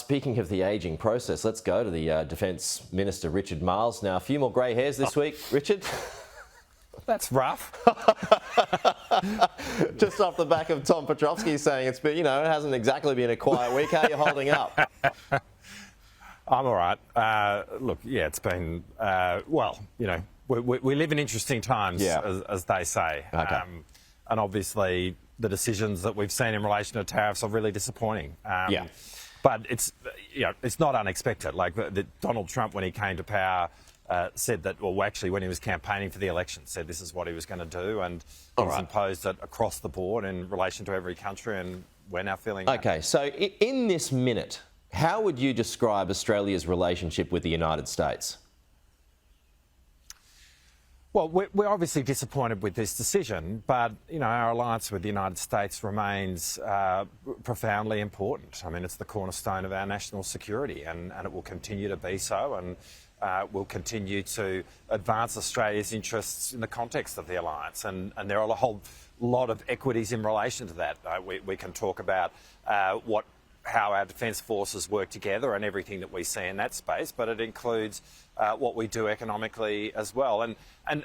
speaking of the ageing process, let's go to the Defence Minister Richard Marles. Now, a few more grey hairs this week, Richard. That's rough. Just off the back of Tom Petrovsky saying it's been, it hasn't exactly been a quiet week. How are you holding up? I'm all right. Look, yeah, it's been, we live in interesting times, as they say. Okay. And obviously the decisions that we've seen in relation to tariffs are really disappointing. But it's not unexpected. Like Donald Trump, when he came to power, said that, when he was campaigning for the election, said this is what he was going to do, and he's imposed it across the board in relation to every country, and we're now feeling that. Okay, so in this minute, how would you describe Australia's relationship with the United States? Well, we're obviously disappointed with this decision, but, our alliance with the United States remains profoundly important. I mean, it's the cornerstone of our national security, and it will continue to be so, and will continue to advance Australia's interests in the context of the alliance. And there are a whole lot of equities in relation to that. We can talk about how our defence forces work together and everything that we see in that space, but it includes what we do economically as well. And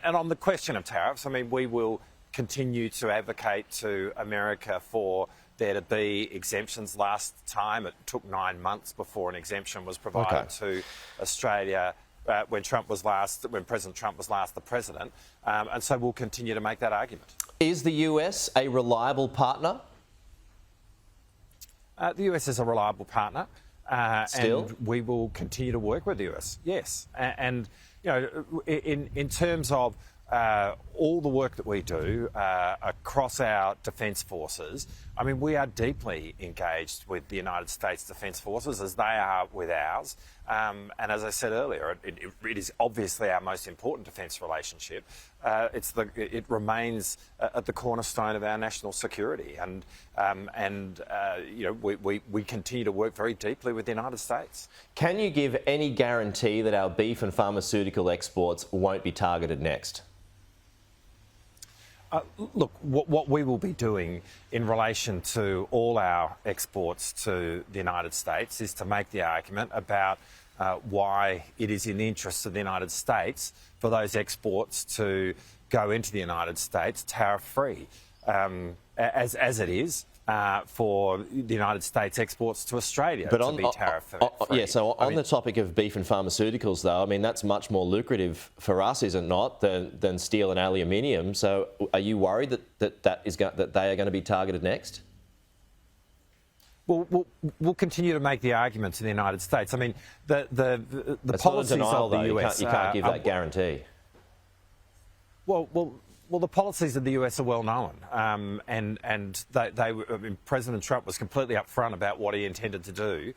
on the question of tariffs, I mean, we will continue to advocate to America for there to be exemptions. Last time it took 9 months before an exemption was provided to Australia when President Trump was last the president. And so we'll continue to make that argument. Is the US a reliable partner? The US is a reliable partner. Still? And we will continue to work with the US, yes. And in terms of all the work that we do across our defence forces, I mean, we are deeply engaged with the United States Defence Forces as they are with ours. And as I said earlier, it is obviously our most important defence relationship. It remains at the cornerstone of our national security, and we continue to work very deeply with the United States. Can you give any guarantee that our beef and pharmaceutical exports won't be targeted next? Look, what we will be doing in relation to all our exports to the United States is to make the argument about why it is in the interests of the United States for those exports to go into the United States tariff-free, as it is for the United States exports to Australia to be tariff-free. So on the topic of beef and pharmaceuticals, though, I mean, that's much more lucrative for us, is it not, than steel and aluminium? So are you worried that they are going to be targeted next? Well, we'll continue to make the argument to the United States. I mean, the policies denial, of the though. US... You can't give that guarantee. Well, the policies of the US are well known, and President Trump was completely upfront about what he intended to do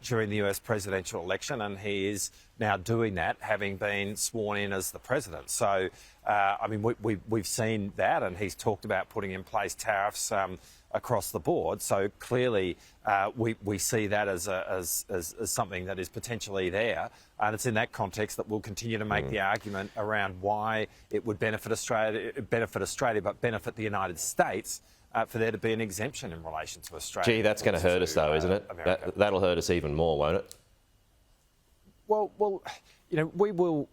during the US presidential election, and he is now doing that, having been sworn in as the president. So, I mean, we've seen that, and he's talked about putting in place tariffs across the board. So clearly, we see that as something that is potentially there, and it's in that context that we'll continue to make the argument around why it would benefit Australia, but benefit the United States for there to be an exemption in relation to Australia. Gee, that's going to hurt us, though, isn't it? That'll hurt us even more, won't it? Well, we will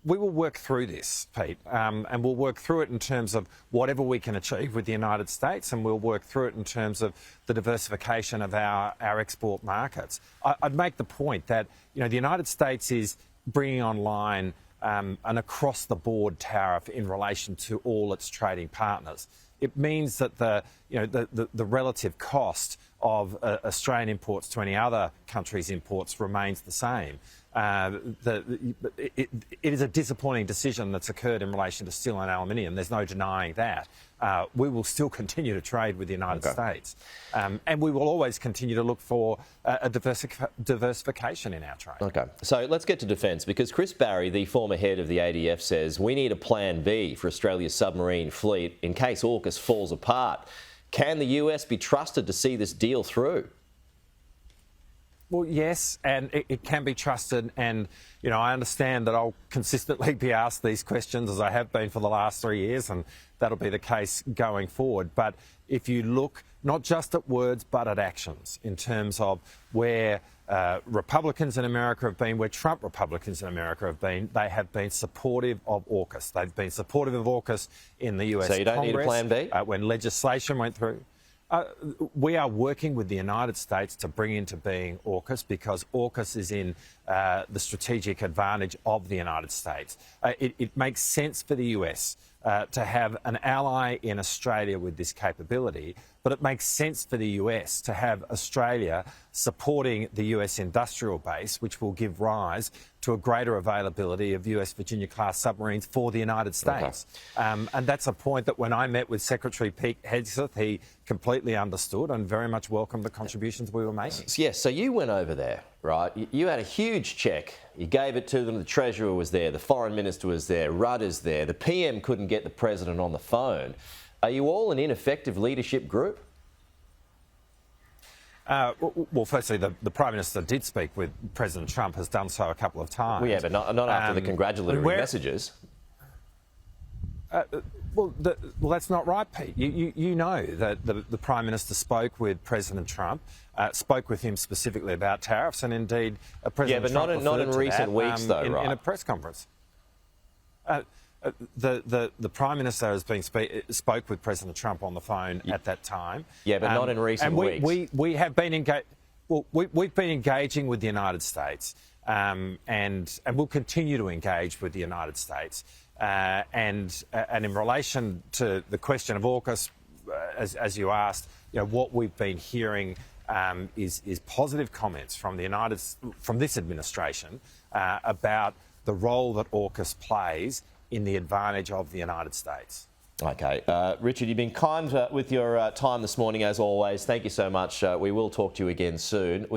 work through this, Pete, and we'll work through it in terms of whatever we can achieve with the United States, and we'll work through it in terms of the diversification of our export markets. I'd make the point that, the United States is bringing online an across-the-board tariff in relation to all its trading partners. It means that the relative cost of Australian imports to any other country's imports remains the same. It is a disappointing decision that's occurred in relation to steel and aluminium. There's no denying that. We will still continue to trade with the United States. And we will always continue to look for a diversification in our trade. OK, so let's get to defence, because Chris Barry, the former head of the ADF, says we need a plan B for Australia's submarine fleet in case AUKUS falls apart. Can the US be trusted to see this deal through? Well, yes, and it can be trusted, and I understand that I'll consistently be asked these questions, as I have been for the last 3 years, and that'll be the case going forward. But if you look not just at words but at actions, in terms of where Republicans in America have been, where Trump Republicans in America have been. They have been supportive of AUKUS. They've been supportive of AUKUS in the US Congress. So you don't need a plan B? When legislation went through. We are working with the United States to bring into being AUKUS because AUKUS is in the strategic advantage of the United States. It makes sense for the US to have an ally in Australia with this capability, but it makes sense for the US to have Australia supporting the US industrial base, which will give rise to a greater availability of US Virginia-class submarines for the United States. Okay. And that's a point that when I met with Secretary Pete Hegseth, he completely understood and very much welcomed the contributions we were making. Yes, so you went over there, right? You had a huge cheque. You gave it to them. The Treasurer was there. The Foreign Minister was there. Rudder's there. The PM couldn't get the President on the phone. Are you all an ineffective leadership group? Well, firstly, the Prime Minister did speak with President Trump, has done so a couple of times. Well, yeah, but not after the congratulatory messages. Well, that's not right, Pete. You know that the Prime Minister spoke with President Trump, spoke with him specifically about tariffs, and indeed President Trump not in recent weeks, though, right? In a press conference. The Prime Minister has been spoke with President Trump on the phone at that time. Yeah, but not in recent weeks. We have been engaged. Well, we've been engaging with the United States, and we'll continue to engage with the United States. And in relation to the question of AUKUS, as you asked, you know, what we've been hearing is positive comments from this administration about the role that AUKUS plays in the advantage of the United States. OK. Richard, you've been kind with your time this morning, as always. Thank you so much. We will talk to you again soon.